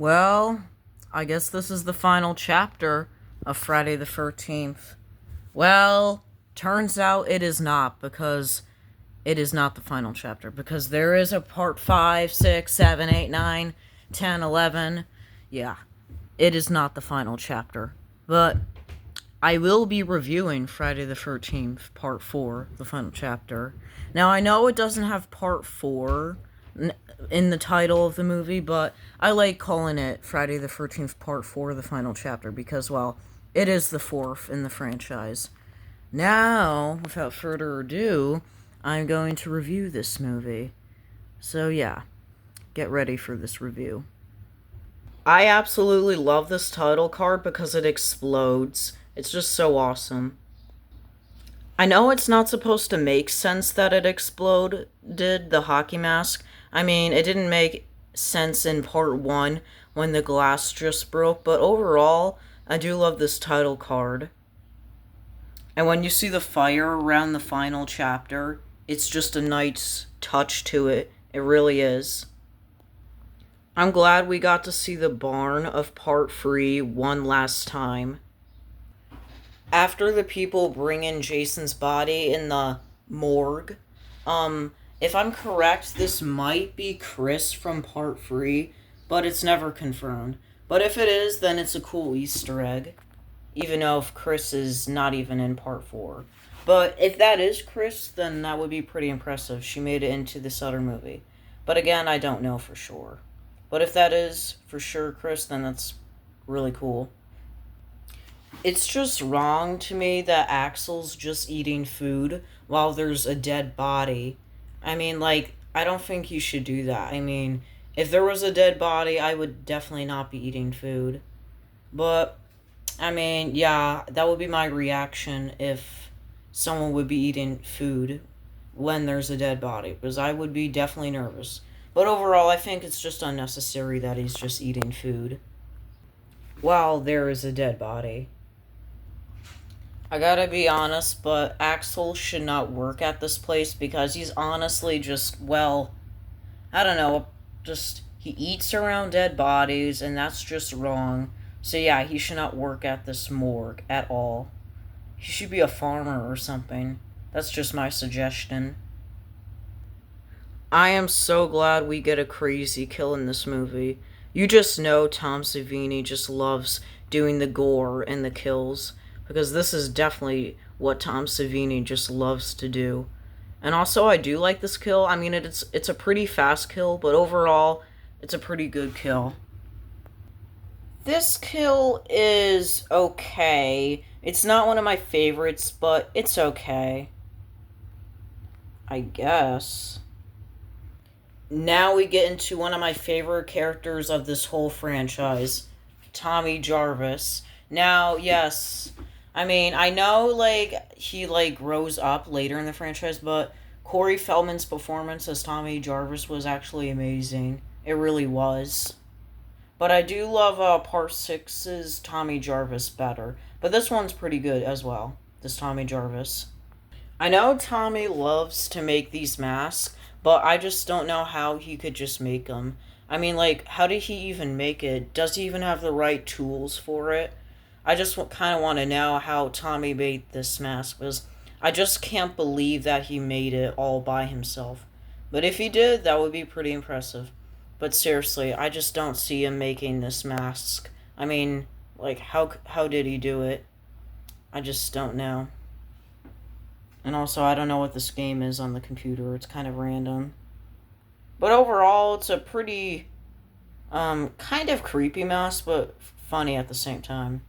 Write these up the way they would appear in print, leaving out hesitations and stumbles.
Well, I guess this is the final chapter of Friday the 13th. Well, turns out it is not, because it is not the final chapter, because there is a part 5, 6, 7, 8, 9, 10, 11. Yeah, it is not the final chapter. But I will be reviewing Friday the 13th, part 4, the final chapter. Now, I know it doesn't have part 4 in the title of the movie, but I like calling it Friday the 13th, part 4, the final chapter, because, well, it is the fourth in the franchise. Now, without further ado, I'm going to review this movie. So, yeah, get ready for this review. I absolutely love this title card because it explodes. It's just so awesome. I know it's not supposed to make sense that it exploded, the hockey mask. I mean, it didn't make sense in part 1 when the glass just broke, but overall, I do love this title card. And when you see the fire around the final chapter, it's just a nice touch to it. It really is. I'm glad we got to see the barn of part 3 one last time. After the people bring in Jason's body in the morgue, if I'm correct, this might be Chris from part 3, but it's never confirmed. But if it is, then it's a cool Easter egg, even though if Chris is not even in part 4. But if that is Chris, then that would be pretty impressive. She made it into this other movie. But again, I don't know for sure. But if that is for sure Chris, then that's really cool. It's just wrong to me that Axel's just eating food while there's a dead body. I mean, like, I don't think you should do that. I mean, if there was a dead body, I would definitely not be eating food. But, I mean, yeah, that would be my reaction if someone would be eating food when there's a dead body, because I would be definitely nervous. But overall, I think it's just unnecessary that he's just eating food while there is a dead body. I gotta be honest, but Axel should not work at this place because he's honestly just, well, I don't know, just he eats around dead bodies and that's just wrong. So yeah, he should not work at this morgue at all. He should be a farmer or something. That's just my suggestion. I am so glad we get a crazy kill in this movie. You just know Tom Savini just loves doing the gore and the kills, because this is definitely what Tom Savini just loves to do. And also, I do like this kill. I mean, it's a pretty fast kill, but overall, it's a pretty good kill. This kill is okay. It's not one of my favorites, but it's okay, I guess. Now we get into one of my favorite characters of this whole franchise, Tommy Jarvis. Now, yes, I mean, I know, like, he, like, grows up later in the franchise, but Corey Feldman's performance as Tommy Jarvis was actually amazing. It really was. But I do love Part 6's Tommy Jarvis better. But this one's pretty good as well, this Tommy Jarvis. I know Tommy loves to make these masks, but I just don't know how he could just make them. I mean, like, how did he even make it? Does he even have the right tools for it? I just kind of want to know how Tommy made this mask, because I just can't believe that he made it all by himself. But if he did, that would be pretty impressive. But seriously, I just don't see him making this mask. I mean, like, how did he do it? I just don't know. And also, I don't know what this game is on the computer. It's kind of random. But overall, it's a pretty, kind of creepy mask, but funny at the same time.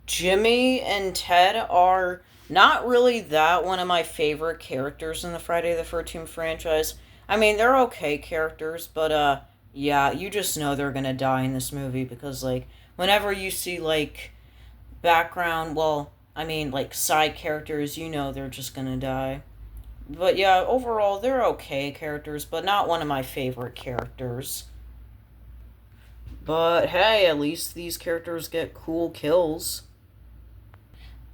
Jimmy and Ted are not really that one of my favorite characters in the Friday the 13th franchise. I mean, they're okay characters, but, yeah, you just know they're gonna die in this movie because, like, whenever you see, like, background, well, I mean, like, side characters, you know they're just gonna die. But yeah, overall, they're okay characters, but not one of my favorite characters. But hey, at least these characters get cool kills.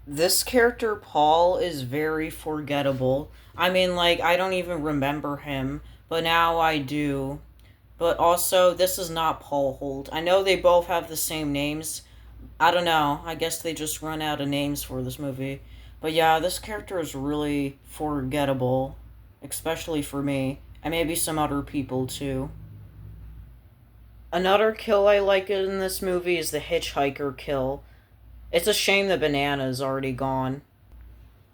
This character, Paul, is very forgettable. I mean, like, I don't even remember him, but now I do. But also, this is not Paul Holt. I know they both have the same names. I don't know. I guess they just run out of names for this movie. But yeah, this character is really forgettable, especially for me, and maybe some other people too. Another kill I like in this movie is the hitchhiker kill. It's a shame the banana is already gone,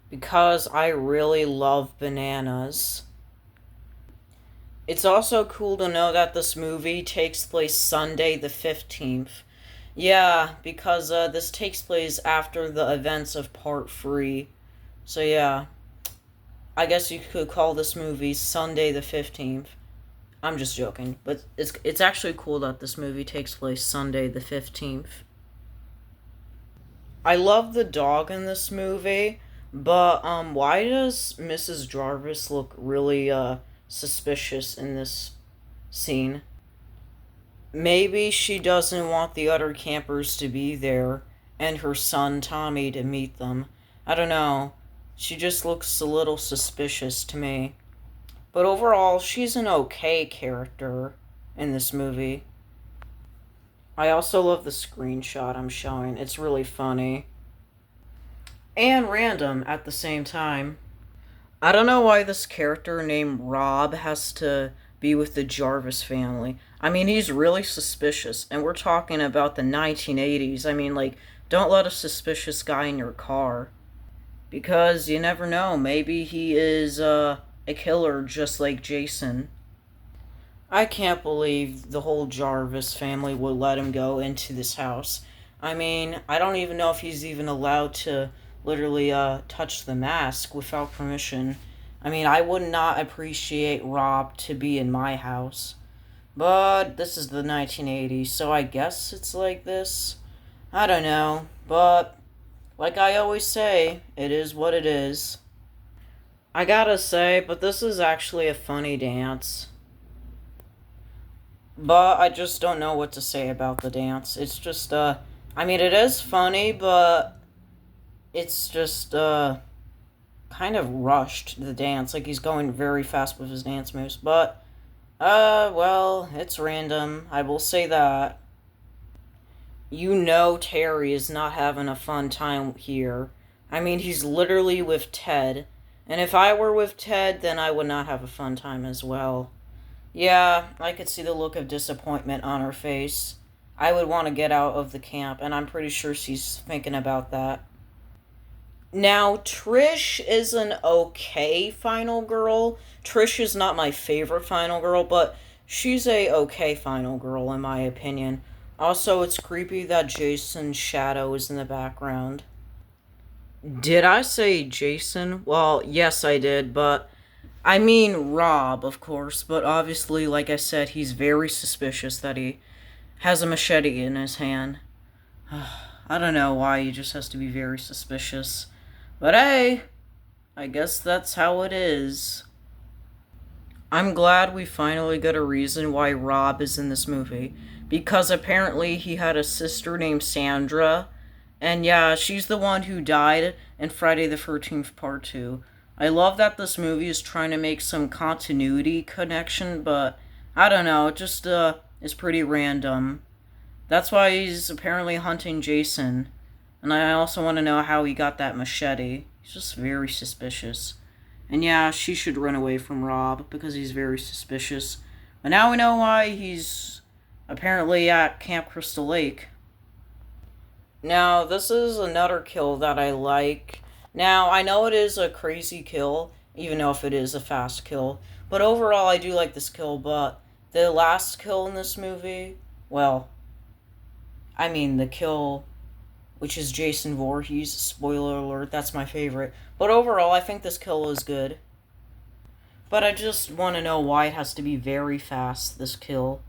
because I really love bananas. It's also cool to know that this movie takes place Sunday the 15th. Yeah, because this takes place after the events of part 3. So yeah, I guess you could call this movie Sunday the 15th. I'm just joking, but it's actually cool that this movie takes place Sunday the 15th. I love the dog in this movie, but why does Mrs. Jarvis look really suspicious in this scene? Maybe she doesn't want the other campers to be there and her son Tommy to meet them. I don't know. She just looks a little suspicious to me. But overall, she's an okay character in this movie. I also love the screenshot I'm showing. It's really funny. And random at the same time. I don't know why this character named Rob has to be with the Jarvis family. I mean, he's really suspicious, and we're talking about the 1980s. I mean, like, don't let a suspicious guy in your car. Because you never know, maybe he is a killer just like Jason. I can't believe the whole Jarvis family would let him go into this house. I mean, I don't even know if he's even allowed to literally touch the mask without permission. I mean, I would not appreciate Rob to be in my house. But this is the 1980s, so I guess it's like this. I don't know, but like I always say, it is what it is. I gotta say, but this is actually a funny dance. But I just don't know what to say about the dance. It's just, I mean, it is funny, but it's just, kind of rushed, the dance. Like, he's going very fast with his dance moves. But, well, it's random. I will say that. You know Terry is not having a fun time here. I mean, he's literally with Ted. And if I were with Ted, then I would not have a fun time as well. Yeah, I could see the look of disappointment on her face. I would want to get out of the camp, and I'm pretty sure she's thinking about that. Now, Trish is an okay final girl. Trish is not my favorite final girl, but she's a okay final girl in my opinion. Also, it's creepy that Jason's shadow is in the background. Did I say Jason? Well, yes, I did, but I mean Rob, of course. But obviously, like I said, he's very suspicious that he has a machete in his hand. I don't know why he just has to be very suspicious. But hey, I guess that's how it is. I'm glad we finally got a reason why Rob is in this movie. Because apparently he had a sister named Sandra. And yeah, she's the one who died in Friday the 13th Part 2. I love that this movie is trying to make some continuity connection, but I don't know, it just is pretty random. That's why he's apparently hunting Jason. And I also want to know how he got that machete. He's just very suspicious. And yeah, she should run away from Rob because he's very suspicious. But now we know why he's apparently at Camp Crystal Lake. Now, this is another kill that I like. Now, I know it is a crazy kill, even though if it is a fast kill. But overall, I do like this kill, but the last kill in this movie, well, I mean, the kill, which is Jason Voorhees, spoiler alert, that's my favorite. But overall, I think this kill is good. But I just want to know why it has to be very fast, this kill.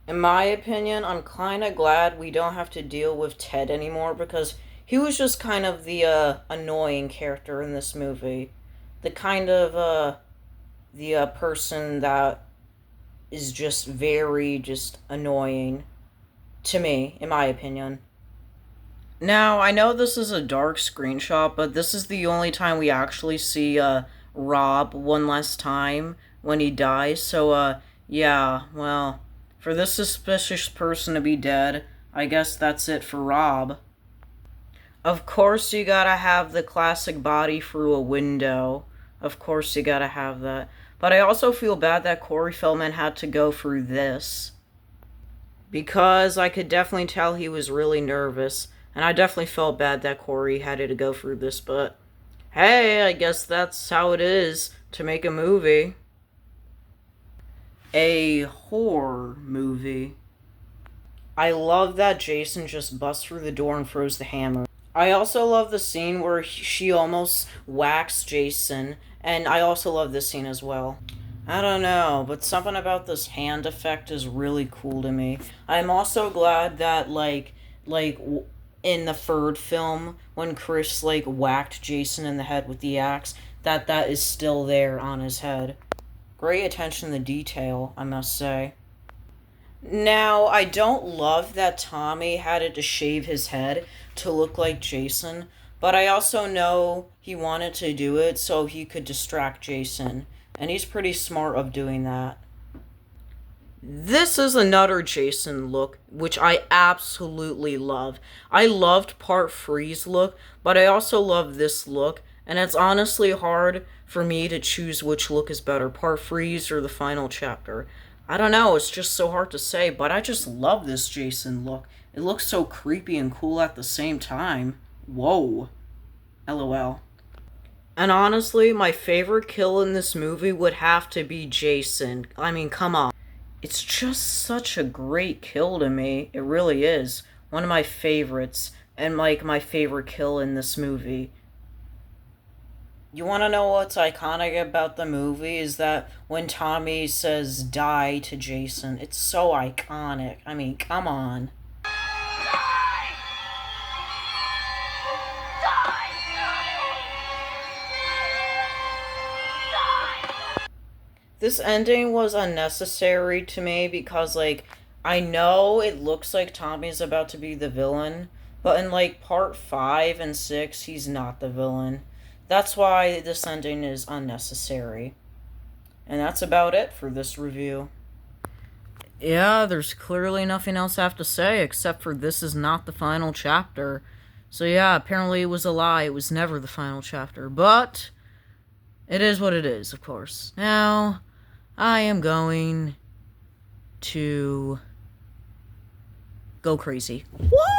In my opinion, I'm kind of glad we don't have to deal with Ted anymore because he was just kind of the annoying character in this movie. The kind of the person that is just very just annoying to me, in my opinion. Now, I know this is a dark screenshot, but this is the only time we actually see Rob one last time when he dies. So Yeah, well, for this suspicious person to be dead, I guess that's it for Rob. Of course, you gotta have the classic body through a window. Of course, you gotta have that. But I also feel bad that Corey Feldman had to go through this. Because I could definitely tell he was really nervous. And I definitely felt bad that Corey had to go through this. But hey, I guess that's how it is to make a movie. A horror movie. I love that Jason just busts through the door and throws the hammer. I also love the scene where she almost whacks Jason, and I also love this scene as well. I don't know, but something about this hand effect is really cool to me. I'm also glad that in the third film when Chris whacked Jason in the head with the axe, that is still there on his head. Great attention to detail, I must say. Now, I don't love that Tommy had to shave his head to look like Jason, but I also know he wanted to do it so he could distract Jason, and he's pretty smart of doing that. This is another Jason look, which I absolutely love. I loved Part 3's look, but I also love this look, and it's honestly hard for me to choose which look is better, Part 3's or the final chapter. I don't know, it's just so hard to say, but I just love this Jason look. It looks so creepy and cool at the same time. Whoa. LOL. And honestly, my favorite kill in this movie would have to be Jason. I mean, come on. It's just such a great kill to me. It really is. One of my favorites, and my favorite kill in this movie. You want to know what's iconic about the movie is that when Tommy says die to Jason, it's so iconic. I mean, come on. This ending was unnecessary to me because, I know it looks like Tommy's about to be the villain, but in, part 5 and 6, he's not the villain. That's why this ending is unnecessary. And that's about it for this review. Yeah, there's clearly nothing else I have to say except for this is not the final chapter. So yeah, apparently it was a lie. It was never the final chapter. But it is what it is, of course. Now, I am going to go crazy. What?